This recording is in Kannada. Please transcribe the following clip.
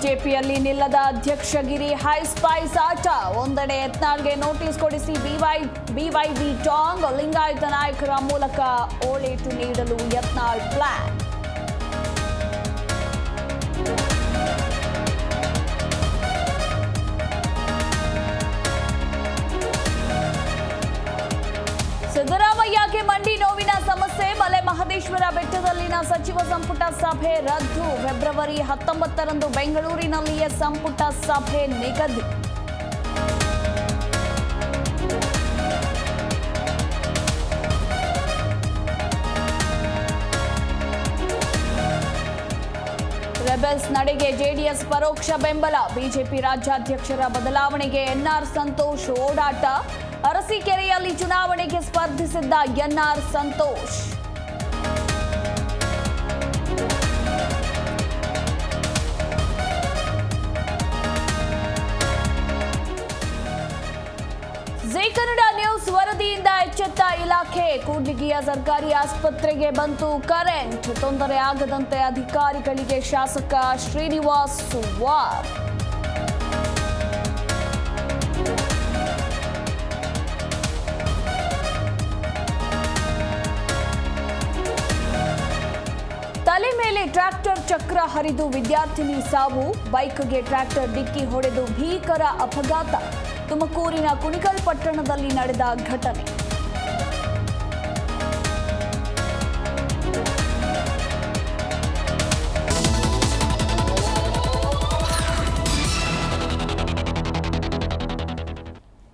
ಬಿಜೆಪಿಯಲ್ಲಿ ನಿಲ್ಲದ ಅಧ್ಯಕ್ಷಗಿರಿ ಹೈ ಸ್ಪೈಸ್ ಆಟ. ಒಂದೆಡೆ ಯತ್ನಾಳ್ಗೆ ನೋಟಿಸ್ ಕೊಡಿಸಿ ಬಿವೈಬಿ ಟಾಂಗ್. ಲಿಂಗಾಯತ ನಾಯಕರ ಮೂಲಕ ಓಳೇಟು ನೀಡಲು ಯತ್ನಾಳ್ ಪ್ಲಾನ್. ಸಿದ್ದರಾಮಯ್ಯಗೆ ಮಂಡಿ ನೋವಿನ ಸಮಸ್ಯೆ. ಮಲೆ ಮಹದೇಶ್ವರ ಬೆಟ್ಟದಲ್ಲಿನ ಸಚಿವ ಸಂಪುಟ ಸಭೆ ರದ್ದು. ಫೆಬ್ರವರಿ 19ರಂದು ಬೆಂಗಳೂರಿನಲ್ಲಿಯೇ ಸಂಪುಟ ಸಭೆ ನಿಗದಿ. ರೆಬೆಲ್ಸ್ ನಡೆಗೆ ಜೆಡಿಎಸ್ ಪರೋಕ್ಷ ಬೆಂಬಲ. ಬಿಜೆಪಿ ರಾಜ್ಯಾಧ್ಯಕ್ಷರ ಬದಲಾವಣೆಗೆ ಎನ್ಆರ್ ಸಂತೋಷ್ ಓಡಾಟ. ಅರಸೀಕೆರೆಯಲ್ಲಿ ಚುನಾವಣೆಗೆ ಸ್ಪರ್ಧಿಸಿದ್ದ ಎನ್ಆರ್ ಸಂತೋಷ್. ಜೀ ಕನ್ನಡ ನ್ಯೂಸ್ ವರದಿಯಿಂದ ಎಚ್ಚೆತ್ತ ಇಲಾಖೆ. ಕೂಡ್ಲಿಗಿಯ ಸರ್ಕಾರಿ ಆಸ್ಪತ್ರೆಗೆ ಬಂತು ಕರೆಂಟ್. ತೊಂದರೆ ಆಗದಂತೆ ಅಧಿಕಾರಿಗಳಿಗೆ ಶಾಸಕ ಶ್ರೀನಿವಾಸ್ ವಾರ್. ತಲೆ ಮೇಲೆ ಟ್ರ್ಯಾಕ್ಟರ್ ಚಕ್ರ ಹರಿದು ವಿದ್ಯಾರ್ಥಿನಿ ಸಾವು. ಬೈಕ್ಗೆ ಟ್ರ್ಯಾಕ್ಟರ್ ಡಿಕ್ಕಿ ಹೊಡೆದು ಭೀಕರ ಅಪಘಾತ. ತುಮಕೂರಿನ ಕುಣಿಗಲ್ ಪಟ್ಟಣದಲ್ಲಿ ನಡೆದ ಘಟನೆ.